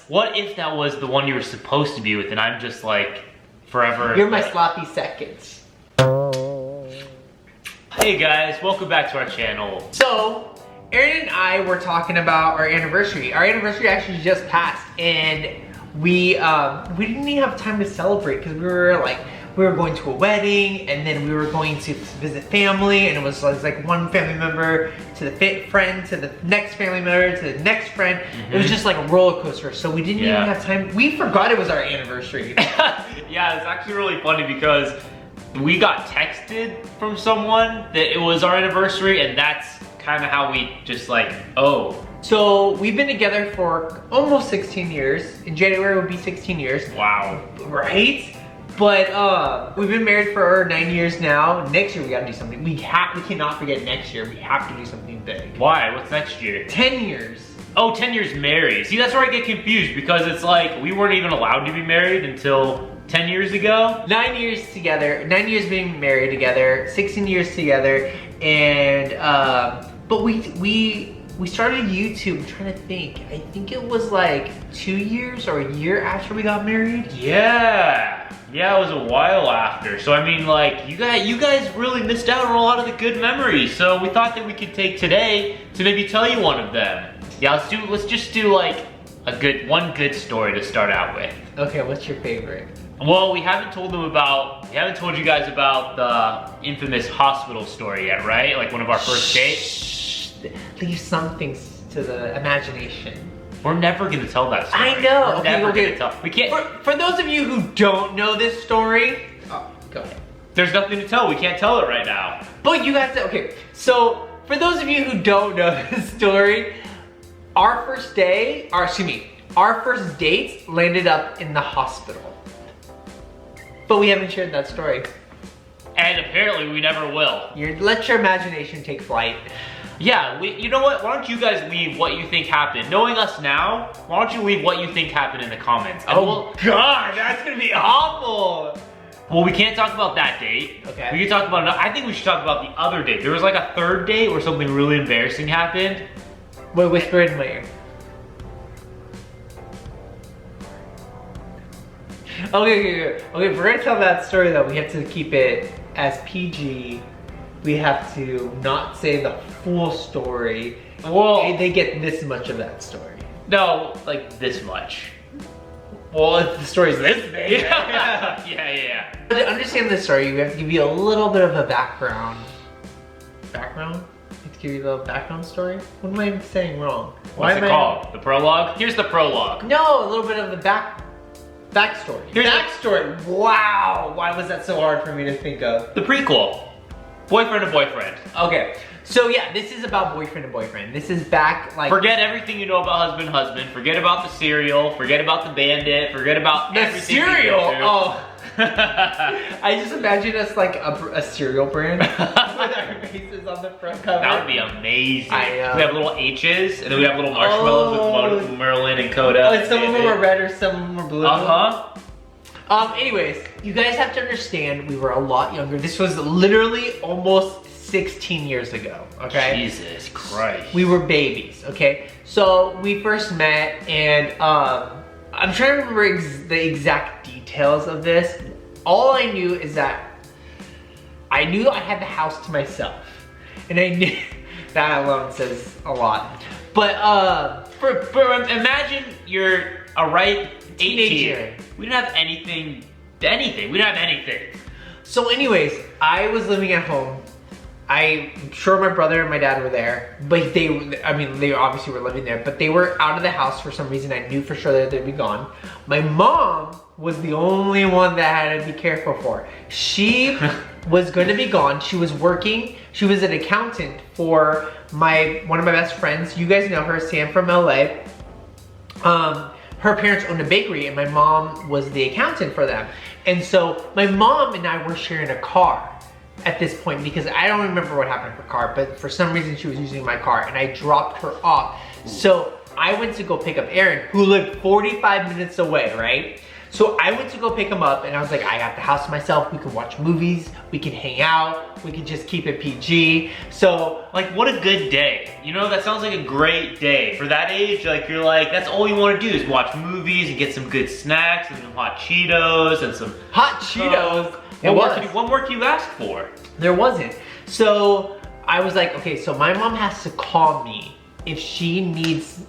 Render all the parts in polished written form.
What if that was the one you were supposed to be with and I'm just like forever? You're my sloppy seconds. Hey guys, welcome back to our channel. So, Aaron and I were talking about our anniversary. Our anniversary actually just passed, and we didn't even have time to celebrate because we were going to a wedding, and then we were going to visit family, and it was like one family member to the friend to the next family member to the next friend. It was just like a roller coaster, so we didn't even have time. We forgot it was our anniversary. Yeah, it's actually really funny because we got texted from someone that it was our anniversary, and that's kind of how we just like, oh. So we've been together for almost 16 years. In January would be 16 years. Wow. Right? But we've been married for 9 years now. Next year we gotta do something. We cannot forget next year. We have to do something big. Why? What's next year? 10 years. Oh, 10 years married. See, that's where I get confused because it's like we weren't even allowed to be married until 10 years ago. 9 years together, 9 years being married together, 16 years together, and but we started YouTube. I'm trying to think. I think it was like 2 years or a year after we got married. Yeah, it was a while after. So I mean, like you guys really missed out on a lot of the good memories. So we thought that we could take today to maybe tell you one of them. Yeah, let's just do like one good story to start out with. Okay, what's your favorite? Well, we haven't told you guys about the infamous hospital story yet, right? Like one of our first dates. Leave some things to the imagination. We're never gonna tell that story. I know. We're never gonna tell. We can't. For those of you who don't know this story, go ahead. There's nothing to tell. We can't tell it right now. But you guys, okay. So for those of you who don't know this story, our first dates landed up in the hospital. But we haven't shared that story. And apparently we never will. Let your imagination take flight. Yeah, you know what? Why don't you guys leave what you think happened? Knowing us now, why don't you leave what you think happened in the comments? Oh God, that's gonna be awful. Well, we can't talk about that date. Okay. We can talk about, I think we should talk about the other date. There was like a third date where something really embarrassing happened. Wait, whisper in my ear. Okay, if we're gonna tell that story though, we have to keep it as PG. We have to not say the full story. Well, they get this much of that story. No, like this much. Well, if the story's this big. Yeah. To understand this story, we have to give you a little bit of a background. Background? To give you the background story? What am I saying wrong? What's it called? The prologue? Here's the prologue. No, a little bit of the backstory. Here's backstory. Wow, why was that so hard for me to think of? The prequel. Boyfriend to boyfriend. Okay, so yeah, this is about boyfriend to boyfriend. This is back like... Forget everything you know about husband. Forget about the cereal. Forget about the bandit. Forget about the cereal. Oh. I just imagine us like a cereal brand with our faces on the front cover. That would be amazing. I know. We have little H's, and then we have little marshmallows with Merlin and Coda. And some of them are red or some of them are blue. Anyways, you guys have to understand we were a lot younger. This was literally almost 16 years ago, okay? Jesus Christ. We were babies, okay? So we first met, and I'm trying to remember the exact details of this. All I knew is that I knew I had the house to myself. And I knew, that alone says a lot. But imagine you're a ripe teenager. We didn't have anything. We didn't have anything. So anyways, I was living at home. I'm sure my brother and my dad were there, but they obviously were living there, but they were out of the house for some reason. I knew for sure that they'd be gone. My mom was the only one that I had to be careful for. She was going to be gone. She was working. She was an accountant for one of my best friends. You guys know her, Sam from LA. Her parents owned a bakery, and my mom was the accountant for them. And so my mom and I were sharing a car at this point, because I don't remember what happened to her car, but for some reason she was using my car, and I dropped her off. So I went to go pick up Aaron, who lived 45 minutes away, right? So I went to go pick him up and I was like, I got the house to myself. We can watch movies. We can hang out. We can just keep it PG. So like, what a good day. You know, that sounds like a great day. For that age, like, you're like, that's all you want to do is watch movies and get some good snacks and some hot Cheetos and some... Hot Cheetos? What more can you ask for? There wasn't. So I was like, okay, so my mom has to call me if she needs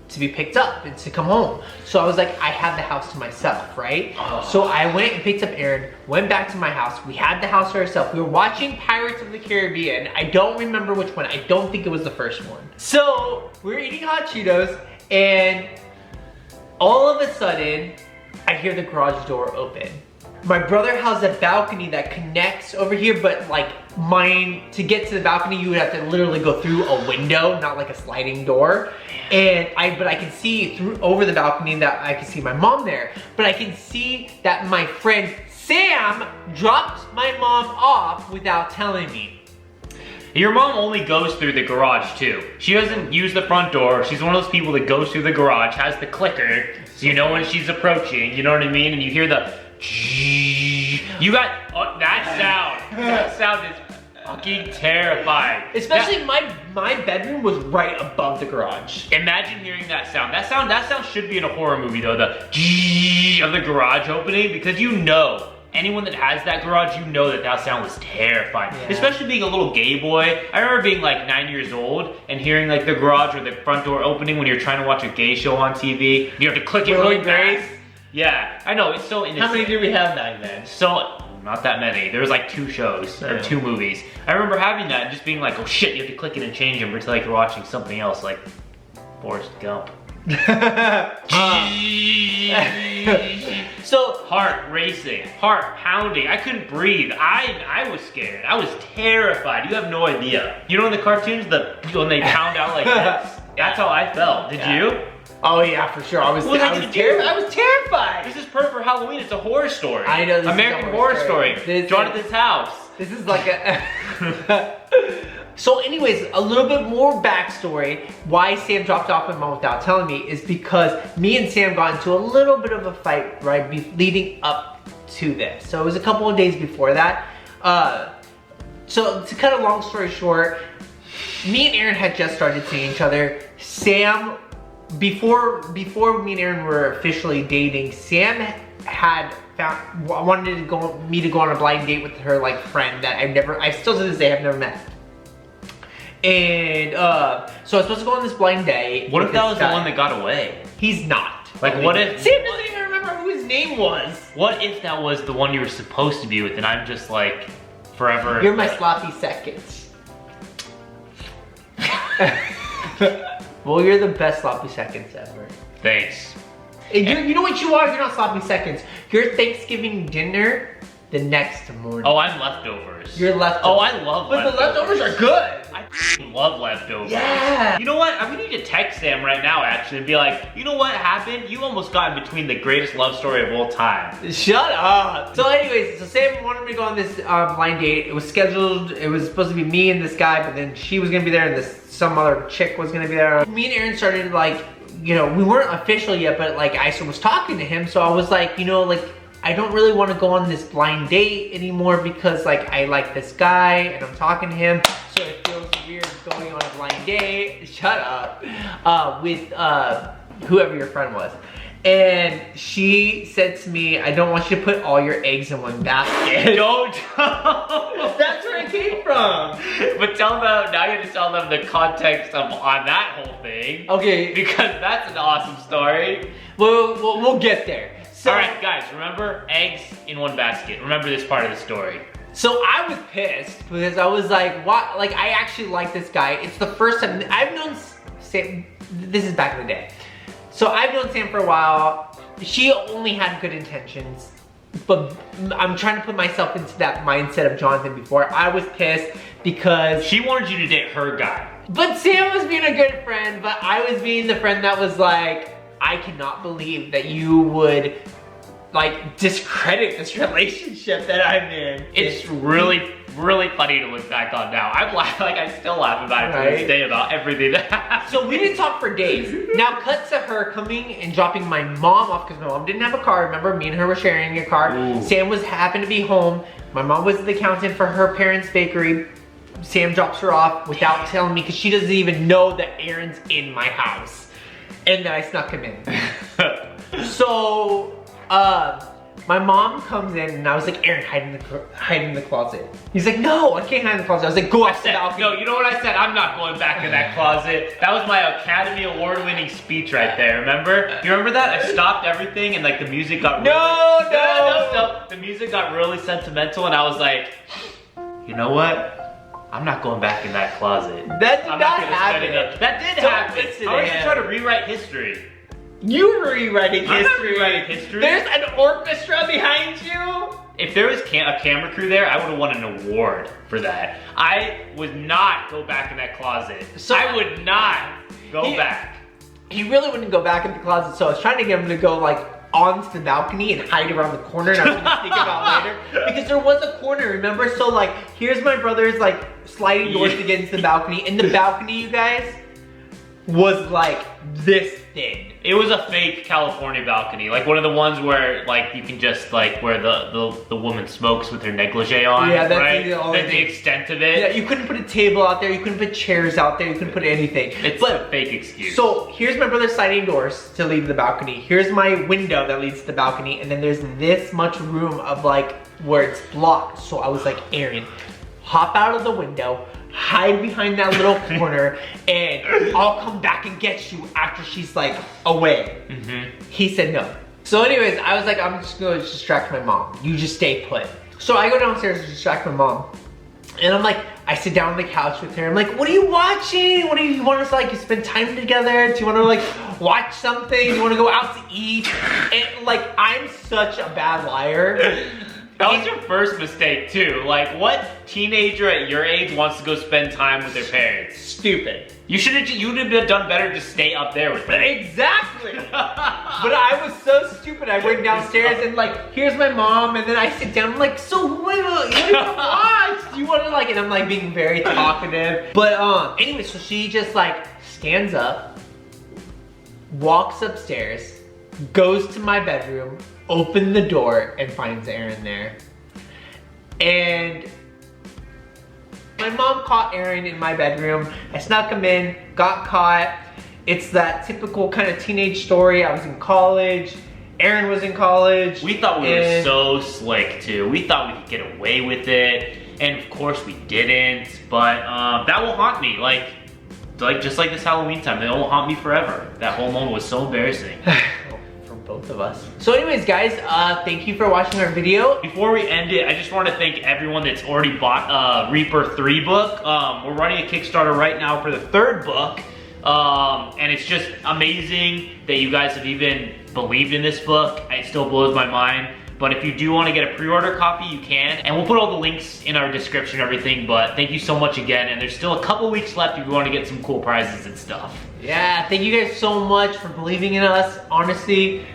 to be picked up and to come home. So I was like, I have the house to myself, right? Oh. So I went and picked up Aaron, went back to my house. We had the house to ourselves. We were watching Pirates of the Caribbean. I don't remember which one. I don't think it was the first one. So we were eating hot Cheetos and all of a sudden, I hear the garage door open. My brother has a balcony that connects over here, but like mine, to get to the balcony, you would have to literally go through a window, not like a sliding door. But I can see through over the balcony that I can see my mom there. But I can see that my friend Sam dropped my mom off without telling me. Your mom only goes through the garage too. She doesn't use the front door. She's one of those people that goes through the garage, has the clicker, so you know when she's approaching, you know what I mean? And you hear the you got that sound. That sound is fucking terrifying. Especially my bedroom was right above the garage. Imagine hearing that sound. That sound should be in a horror movie though, the of the garage opening, because you know, anyone that has that garage, you know that sound was terrifying. Yeah. Especially being a little gay boy. I remember being like 9 years old and hearing like the garage or the front door opening when you're trying to watch a gay show on TV. You have to click it really fast. Yeah, I know, it's so innocent. How many did we have back then? So, not that many. There was like 2 shows, or 2 movies. I remember having that and just being like, oh shit, you have to click it and change them until like you're watching something else, like Forrest Gump. So, heart racing, heart pounding. I couldn't breathe. I was scared. I was terrified. You have no idea. You know in the cartoons, when they pound out like this? That's how I felt. Did you? Oh yeah, for sure. I was terrified. This is perfect for Halloween. It's a horror story. I know. This American is a Horror Story. Jonathan's house. This is like a... So anyways, a little bit more backstory. Why Sam dropped off my mom without telling me is because me and Sam got into a little bit of a fight, right, leading up to this. So it was a couple of days before that. So to cut a long story short, me and Aaron had just started seeing each other. Sam, before me and Aaron were officially dating, Sam had wanted me to go on a blind date with her like friend that I still to this day have never met. And so I was supposed to go on this blind date. What if that was the one that got away? He's not. Like what if... Sam doesn't even remember who his name was. What if that was the one you were supposed to be with and I'm just like forever... You're my sloppy seconds. Well, you're the best sloppy seconds ever. Thanks. And you know what you are? You're not sloppy seconds. You're Thanksgiving dinner the next morning. Oh, I'm leftovers. You're leftovers. Oh, I love leftovers. But the leftovers are good. I love leftovers. Yeah. You know what? I'm gonna need to text Sam right now, actually, and be like, you know what happened? You almost got in between the greatest love story of all time. Shut up. So anyways, so Sam wanted me to go on this blind date. It was scheduled. It was supposed to be me and this guy, but then she was gonna be there and some other chick was gonna be there. Me and Aaron started like, you know, we weren't official yet, but like I was talking to him, so I was like, you know, like, I don't really want to go on this blind date anymore because like I like this guy and I'm talking to him, so it feels weird going on a blind date. Shut up. With whoever your friend was. And she said to me, I don't want you to put all your eggs in one basket. Don't. That's where it came from. But tell them, now you have to tell them the context on that whole thing. Okay. Because that's an awesome story. We'll get there. So, all right, guys, remember eggs in one basket. Remember this part of the story. So I was pissed because I was like, what? Like, I actually like this guy. It's the first time I've known Sam. This is back in the day. So I've known Sam for a while. She only had good intentions, but I'm trying to put myself into that mindset of Jonathan before. I was pissed because she wanted you to date her guy. But Sam was being a good friend, but I was being the friend that was like, I cannot believe that you would like discredit this relationship that I'm in. It's really really funny to look back on now. I'm laughing, like I still laugh about it to this day about everything that happened. So we didn't talk for days. Now cut to her coming and dropping my mom off because my mom didn't have a car. Remember, me and her were sharing a car. Ooh. Sam happened to be home. My mom was the accountant for her parents' bakery. Sam drops her off without telling me because she doesn't even know that Aaron's in my house and that I snuck him in. So, my mom comes in and I was like, Aaron, hide in the closet. He's like, no, I can't hide in the closet. I was like, go up the balcony. No, you know what I said? I'm not going back in that closet. That was my Academy Award winning speech right there, remember? You remember that? I stopped everything and like the music got no. The music got really sentimental and I was like, you know what? I'm not going back in that closet. That did not happen. That did happen. I was just trying to rewrite history. You rewriting history. I'm not rewriting history. There's an orchestra behind you. If there was a camera crew there, I would have won an award for that. I would not go back in that closet. So I would not go back. He really wouldn't go back in the closet, so I was trying to get him to go like onto the balcony and hide around the corner, and I was gonna sneak him out later. Because there was a corner, remember? So like, here's my brother's like sliding doors to get into the balcony, and the balcony, you guys, was like this thin. It was a fake California balcony, like one of the ones where like you can just like where the woman smokes with her negligee on. Yeah, that's right? That's the extent of it. Yeah, you couldn't put a table out there, you couldn't put chairs out there, you couldn't put anything. It's a fake excuse. So here's my brother's sliding doors to leave the balcony. Here's my window that leads to the balcony, and then there's this much room of like where it's blocked. So I was like, Aaron, hop out of the window, hide behind that little corner, and I'll come back and get you after she's like away. He said no. So anyways, I was like, I'm just gonna distract my mom. You just stay put. So I go downstairs to distract my mom. And I'm like, I sit down on the couch with her. I'm like, what are you watching? What do you want us to like spend time together? Do you want to like watch something? Do you want to go out to eat? And like, I'm such a bad liar. That was your first mistake too. Like, what teenager at your age wants to go spend time with their parents? Stupid. You would have done better to stay up there with them. Exactly. But I was so stupid. I went downstairs and like, here's my mom, and then I sit down. I'm like, so what do you want to watch? Do you want to like? And I'm like being very talkative. But anyway, so she just like stands up, walks upstairs, goes to my bedroom, opens the door, and finds Aaron there. And my mom caught Aaron in my bedroom. I snuck him in, got caught. It's that typical kind of teenage story. I was in college. Aaron was in college. We thought we were so slick too. We thought we could get away with it. And of course we didn't. But that will haunt me. Like just like this Halloween time, it will haunt me forever. That whole moment was so embarrassing. Both of us. So anyways, guys, thank you for watching our video. Before we end it, I just want to thank everyone that's already bought Reaper 3 book. We're running a Kickstarter right now for the 3rd book. And it's just amazing that you guys have even believed in this book. It still blows my mind. But if you do want to get a pre-order copy, you can. And we'll put all the links in our description and everything. But thank you so much again. And there's still a couple weeks left if you want to get some cool prizes and stuff. Yeah, thank you guys so much for believing in us. Honestly,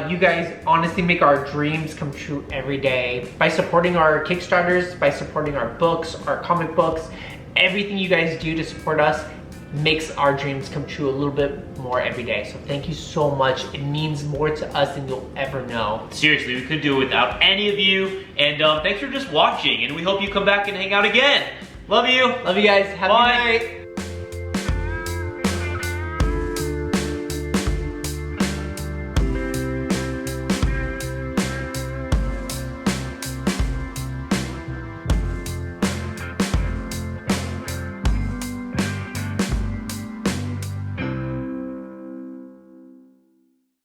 you guys honestly make our dreams come true every day. By supporting our Kickstarters, by supporting our books, our comic books, everything you guys do to support us makes our dreams come true a little bit more every day. So thank you so much. It means more to us than you'll ever know. Seriously, we couldn't do it without any of you. And thanks for just watching. And we hope you come back and hang out again. Love you. Love you guys. Have a good night.